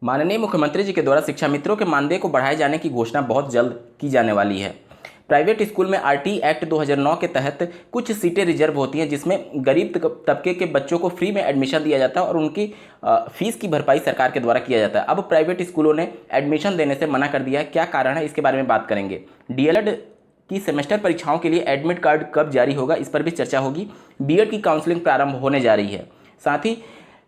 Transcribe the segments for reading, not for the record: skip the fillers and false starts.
माननीय मुख्यमंत्री जी के द्वारा शिक्षा मित्रों के मानदेय को बढ़ाए जाने की घोषणा बहुत जल्द की जाने वाली है। प्राइवेट स्कूल में आरटी एक्ट 2009 के तहत कुछ सीटें रिजर्व होती हैं जिसमें गरीब तबके के बच्चों को फ्री में एडमिशन दिया जाता है और उनकी फीस की भरपाई सरकार के द्वारा किया जाता है। अब प्राइवेट स्कूलों ने एडमिशन देने से मना कर दिया है। क्या कारण है, इसके बारे में बात करेंगे। डीएलएड की सेमेस्टर परीक्षाओं के लिए एडमिट कार्ड कब जारी होगा, इस पर भी चर्चा होगी। बीएड की काउंसलिंग प्रारंभ होने जा रही है। साथ ही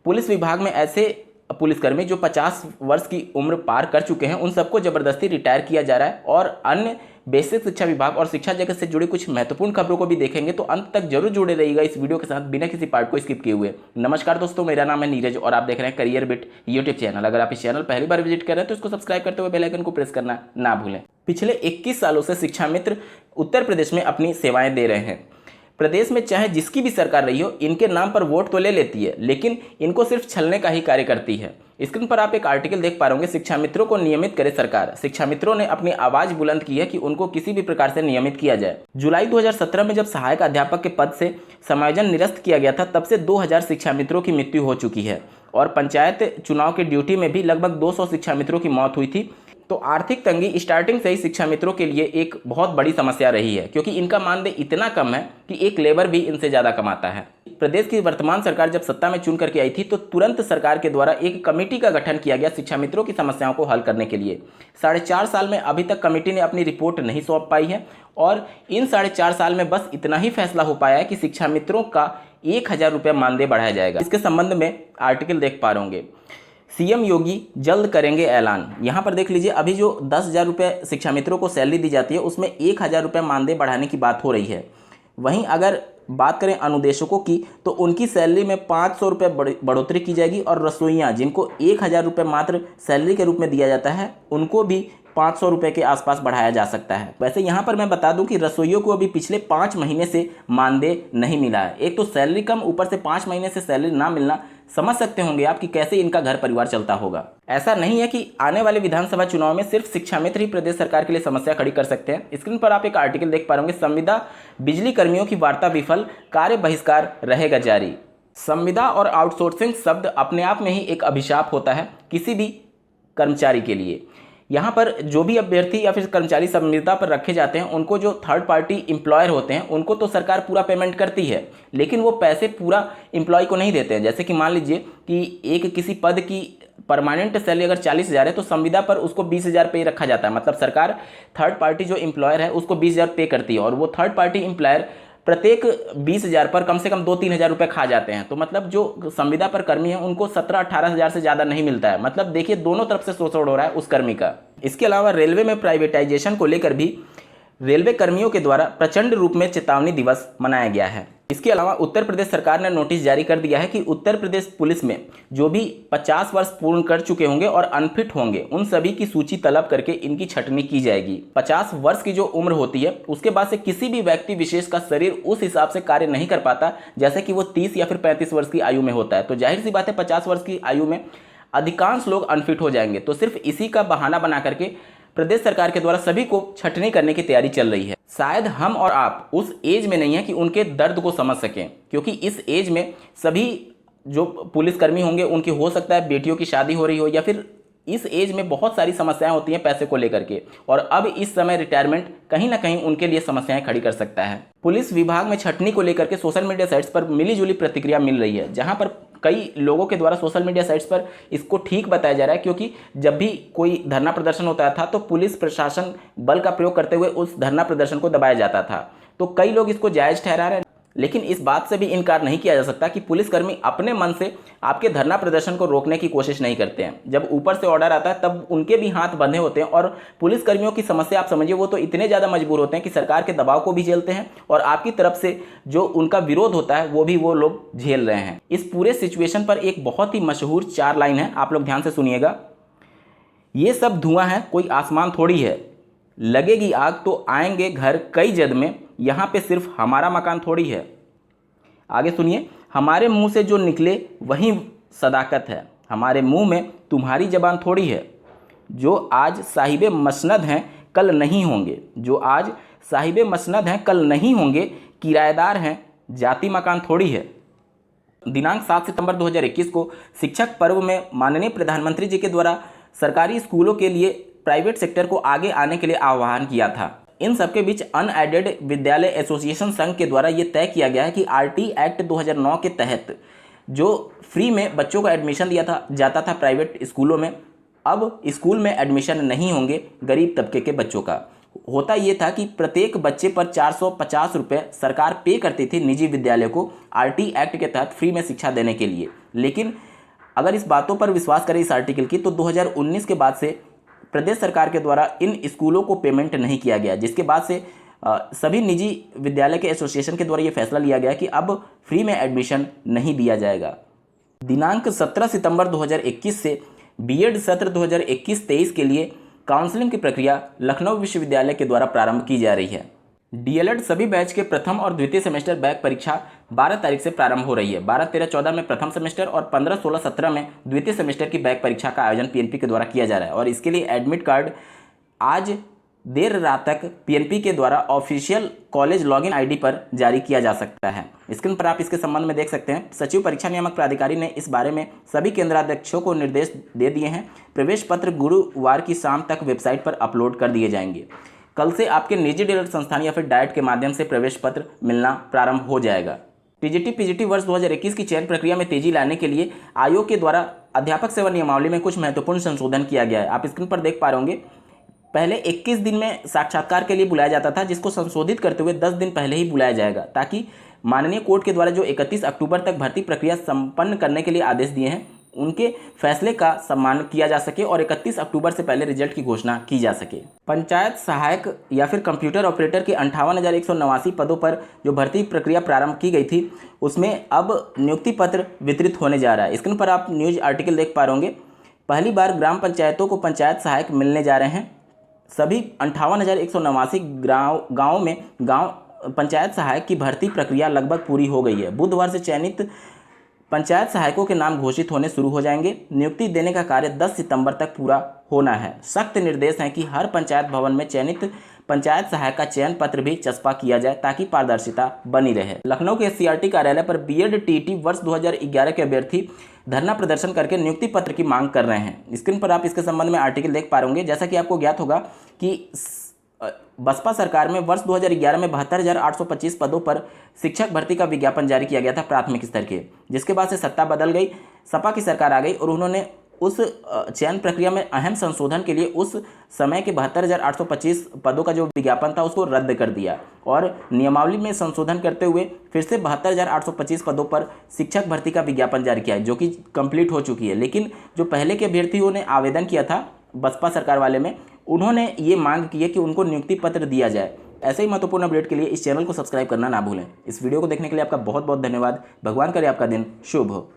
पुलिस विभाग में ऐसे पुलिसकर्मी जो 50 वर्ष की उम्र पार कर चुके हैं उन सबको जबरदस्ती रिटायर किया जा रहा है। और अन्य बेसिक शिक्षा विभाग और शिक्षा जगत से जुड़ी कुछ महत्वपूर्ण खबरों को भी देखेंगे, तो अंत तक जरूर जुड़े रहिएगा इस वीडियो के साथ बिना किसी पार्ट को स्किप किए हुए। नमस्कार दोस्तों, मेरा नाम है नीरज और आप देख रहे हैं करियर बिट यूट्यूब चैनल। अगर आप इस चैनल पहली बार विजिट कर रहे हैं तो इसको सब्सक्राइब करते हुए बेल आइकन को प्रेस करना ना भूलें। पिछले 21 सालों से शिक्षा मित्र उत्तर प्रदेश में अपनी सेवाएं दे रहे हैं। प्रदेश में चाहे जिसकी भी सरकार रही हो, इनके नाम पर वोट तो ले लेती है, लेकिन इनको सिर्फ छलने का ही कार्य करती है। स्क्रीन पर आप एक आर्टिकल देख पा रहे होंगे, शिक्षा मित्रों को नियमित करे सरकार। शिक्षा मित्रों ने अपनी आवाज बुलंद की है कि उनको किसी भी प्रकार से नियमित किया जाए। जुलाई 2017 में जब सहायक अध्यापक के पद से समायोजन निरस्त किया गया था, तब से 2000 शिक्षा मित्रों की मृत्यु हो चुकी है और पंचायत चुनाव की ड्यूटी में भी लगभग 200 शिक्षा मित्रों की मौत हुई थी। तो आर्थिक तंगी स्टार्टिंग से ही शिक्षा मित्रों के लिए एक बहुत बड़ी समस्या रही है, क्योंकि इनका मानदेय इतना कम है कि एक लेबर भी इनसे ज़्यादा कमाता है। प्रदेश की वर्तमान सरकार जब सत्ता में चुन करके आई थी तो तुरंत सरकार के द्वारा एक कमेटी का गठन किया गया शिक्षा मित्रों की समस्याओं को हल करने के लिए। 4.5 साल में अभी तक कमेटी ने अपनी रिपोर्ट नहीं सौंप पाई है और इन 4.5 साल में बस इतना ही फैसला हो पाया है कि शिक्षा मित्रों का 1000 रुपये मानदेय बढ़ाया जाएगा। इसके संबंध में आर्टिकल देख पा रहे होंगे, सीएम योगी जल्द करेंगे ऐलान। यहाँ पर देख लीजिए, अभी जो 10,000 रुपये शिक्षा मित्रों को सैलरी दी जाती है उसमें 1000 रुपये मानदेय बढ़ाने की बात हो रही है। वहीं अगर बात करें अनुदेशकों की तो उनकी सैलरी में 500 रुपये बढ़ोतरी की जाएगी और रसोइयाँ जिनको 1000 रुपये मात्र सैलरी के रूप में दिया जाता है उनको भी 500 रुपये के आसपास बढ़ाया जा सकता है। वैसे यहाँ पर मैं बता दूं कि रसोइयों को अभी पिछले 5 महीने से मानदेय नहीं मिला है। एक तो सैलरी कम, ऊपर से 5 महीने से सैलरी ना मिलना, समझ सकते होंगे आप कि कैसे इनका घर परिवार चलता होगा। ऐसा नहीं है कि आने वाले विधानसभा चुनाव में सिर्फ शिक्षा मित्र ही प्रदेश सरकार के लिए समस्या खड़ी कर सकते हैं। स्क्रीन पर आप एक आर्टिकल देख पा रहे होंगे, संविदा बिजली कर्मियों की वार्ता विफल, कार्य बहिष्कार रहेगा जारी। संविदा और आउटसोर्सिंग शब्द अपने आप में ही एक अभिशाप होता है किसी भी कर्मचारी के लिए। यहाँ पर जो भी अभ्यर्थी या फिर कर्मचारी संविदा पर रखे जाते हैं उनको जो थर्ड पार्टी एम्प्लॉयर होते हैं उनको तो सरकार पूरा पेमेंट करती है, लेकिन वो पैसे पूरा एम्प्लॉय को नहीं देते हैं। जैसे कि मान लीजिए कि एक किसी पद की परमानेंट सैलरी अगर 40,000 है तो संविदा पर उसको 20,000 पे रखा जाता है। मतलब सरकार थर्ड पार्टी जो एम्प्लॉयर है उसको 20,000 पे करती है और वो थर्ड पार्टी एम्प्लॉयर प्रत्येक 20,000 पर कम से कम 2-3 हज़ार रुपये खा जाते हैं। तो मतलब जो संविदा पर कर्मी है उनको 17-18 हज़ार से ज़्यादा नहीं मिलता है। मतलब देखिए, दोनों तरफ से शोषण हो रहा है उस कर्मी का। इसके अलावा रेलवे में प्राइवेटाइजेशन को लेकर भी रेलवे कर्मियों के द्वारा प्रचंड रूप में चेतावनी दिवस मनाया गया है। इसके अलावा उत्तर प्रदेश सरकार ने नोटिस जारी कर दिया है कि उत्तर प्रदेश पुलिस में जो भी 50 वर्ष पूर्ण कर चुके होंगे और अनफिट होंगे उन सभी की सूची तलब करके इनकी छटनी की जाएगी। 50 वर्ष की जो उम्र होती है उसके बाद से किसी भी व्यक्ति विशेष का शरीर उस हिसाब से कार्य नहीं कर पाता जैसे कि वो 30 या फिर 35 वर्ष की आयु में होता है। तो जाहिर सी बात है 50 वर्ष की आयु में अधिकांश लोग अनफिट हो जाएंगे। तो सिर्फ इसी का बहाना बना करके प्रदेश सरकार के द्वारा सभी को छटनी करने की तैयारी चल रही है। शायद हम और आप उस एज में नहीं है कि उनके दर्द को समझ सकें, क्योंकि इस एज में सभी जो पुलिसकर्मी होंगे उनकी हो सकता है बेटियों की शादी हो रही हो या फिर इस एज में बहुत सारी समस्याएं होती हैं पैसे को लेकर के, और अब इस समय रिटायरमेंट कहीं ना कहीं उनके लिए समस्याएं खड़ी कर सकता है। पुलिस विभाग में छटनी को लेकर के सोशल मीडिया साइट्स पर मिलीजुली प्रतिक्रिया मिल रही है, जहां पर कई लोगों के द्वारा सोशल मीडिया साइट्स पर इसको ठीक बताया जा रहा है, क्योंकि जब भी कोई धरना प्रदर्शन होता था तो पुलिस प्रशासन बल का प्रयोग करते हुए उस धरना प्रदर्शन को दबाया जाता था। तो कई लोग इसको जायज़ ठहरा रहे हैं, लेकिन इस बात से भी इनकार नहीं किया जा सकता कि पुलिसकर्मी अपने मन से आपके धरना प्रदर्शन को रोकने की कोशिश नहीं करते हैं। जब ऊपर से ऑर्डर आता है तब उनके भी हाथ बंधे होते हैं और पुलिसकर्मियों की समस्या आप समझिए, वो तो इतने ज़्यादा मजबूर होते हैं कि सरकार के दबाव को भी झेलते हैं और आपकी तरफ से जो उनका विरोध होता है वो भी वो लोग झेल रहे हैं। इस पूरे सिचुएशन पर एक बहुत ही मशहूर 4 लाइन है, आप लोग ध्यान से सुनिएगा। ये सब धुआं है, कोई आसमान थोड़ी है, लगेगी आग तो आएंगे घर कई जद में, यहाँ पे सिर्फ हमारा मकान थोड़ी है। आगे सुनिए, हमारे मुंह से जो निकले वही सदाकत है, हमारे मुंह में तुम्हारी जबान थोड़ी है। जो आज साहिबे मसनद हैं कल नहीं होंगे, जो आज साहिबे मसनद हैं कल नहीं होंगे, किराएदार हैं जाति मकान थोड़ी है। दिनांक 7 सितंबर 2021 को शिक्षक पर्व में माननीय प्रधानमंत्री जी के द्वारा सरकारी स्कूलों के लिए प्राइवेट सेक्टर को आगे आने के लिए आह्वान किया था। इन सबके बीच अनएडेड विद्यालय एसोसिएशन संघ के द्वारा ये तय किया गया है कि आरटी एक्ट 2009 के तहत जो फ्री में बच्चों को एडमिशन जाता था प्राइवेट स्कूलों में, अब स्कूल में एडमिशन नहीं होंगे गरीब तबके के बच्चों का। होता ये था कि प्रत्येक बच्चे पर 450 रुपये सरकार पे करती थी निजी विद्यालय को आरटी एक्ट के तहत फ्री में शिक्षा देने के लिए। लेकिन अगर इस बातों पर विश्वास करें इस आर्टिकल की, तो 2019 के बाद से प्रदेश सरकार के द्वारा इन स्कूलों को पेमेंट नहीं किया गया, जिसके बाद से सभी निजी विद्यालय के एसोसिएशन के द्वारा ये फैसला लिया गया कि अब फ्री में एडमिशन नहीं दिया जाएगा। दिनांक 17 सितंबर 2021 से बीएड सत्र 2021-23 के लिए काउंसलिंग की प्रक्रिया लखनऊ विश्वविद्यालय के द्वारा प्रारंभ की जा रही है। डीएलएड सभी बैच के प्रथम और द्वितीय सेमेस्टर बैक परीक्षा 12 तारीख से प्रारंभ हो रही है। 12, 13, 14 में प्रथम सेमेस्टर और 15, 16, 17 में द्वितीय सेमेस्टर की बैक परीक्षा का आयोजन पीएनपी के द्वारा किया जा रहा है। और इसके लिए एडमिट कार्ड आज देर रात तक पीएनपी के द्वारा ऑफिशियल कॉलेज लॉगिन आईडी पर जारी किया जा सकता है। स्क्रीन पर आप इसके संबंध में देख सकते हैं। सचिव परीक्षा नियामक प्राधिकारी ने इस बारे में सभी केंद्राध्यक्षों को निर्देश दे दिए हैं। प्रवेश पत्र गुरुवार की शाम तक वेबसाइट पर अपलोड कर दिए जाएंगे। कल से आपके निजी डीएलएड संस्थान या फिर डाइट के माध्यम से प्रवेश पत्र मिलना प्रारंभ हो जाएगा। टीजीटी पीजीटी वर्ष 2021 की चयन प्रक्रिया में तेजी लाने के लिए आयोग के द्वारा अध्यापक सेवा नियमावली में कुछ महत्वपूर्ण संशोधन किया गया है। आप स्क्रीन पर देख पा रहे होंगे, पहले 21 दिन में साक्षात्कार के लिए बुलाया जाता था, जिसको संशोधित करते हुए 10 दिन पहले ही बुलाया जाएगा, ताकि माननीय कोर्ट के द्वारा जो 31 अक्टूबर तक भर्ती प्रक्रिया संपन्न करने के लिए आदेश दिए हैं उनके फैसले का सम्मान किया जा सके और 31 अक्टूबर से पहले रिजल्ट की घोषणा की जा सके। पंचायत सहायक या फिर कंप्यूटर ऑपरेटर के 58,189 पदों पर जो भर्ती प्रक्रिया प्रारंभ की गई थी, उसमें अब नियुक्ति पत्र वितरित होने जा रहा है। स्क्रीन पर आप न्यूज आर्टिकल देख पा रहे होंगे। पहली बार ग्राम पंचायतों को पंचायत सहायक मिलने जा रहे हैं। सभी 58,189 गाँवों में पंचायत सहायक की भर्ती प्रक्रिया लगभग पूरी हो गई है। बुधवार से चयनित पंचायत सहायकों के नाम घोषित होने शुरू हो जाएंगे। नियुक्ति देने का कार्य 10 सितंबर तक पूरा होना है। सख्त निर्देश है कि हर पंचायत भवन में चयनित पंचायत सहायक का चयन पत्र भी चस्पा किया जाए ताकि पारदर्शिता बनी रहे। लखनऊ के एससीईआरटी कार्यालय पर बीएड टीईटी वर्ष 2011 के अभ्यर्थी धरना प्रदर्शन करके नियुक्ति पत्र की मांग कर रहे हैं। स्क्रीन पर आप इसके संबंध में आर्टिकल देख पा रहे होंगे। जैसा कि आपको ज्ञात होगा कि बसपा सरकार में वर्ष 2011 में 72,825 पदों पर शिक्षक भर्ती का विज्ञापन जारी किया गया था प्राथमिक स्तर के, जिसके बाद से सत्ता बदल गई, सपा की सरकार आ गई और उन्होंने उस चयन प्रक्रिया में अहम संशोधन के लिए उस समय के 72,825 पदों का जो विज्ञापन था उसको रद्द कर दिया और नियमावली में संशोधन करते हुए फिर से 72,825 पदों पर शिक्षक भर्ती का विज्ञापन जारी किया है, जो कि कंप्लीट हो चुकी है। लेकिन जो पहले के अभ्यर्थियों ने आवेदन किया था बसपा सरकार वाले में, उन्होंने ये मांग की है कि उनको नियुक्ति पत्र दिया जाए। ऐसे ही महत्वपूर्ण अपडेट के लिए इस चैनल को सब्सक्राइब करना ना भूलें। इस वीडियो को देखने के लिए आपका बहुत बहुत धन्यवाद। भगवान करे आपका दिन शुभ हो।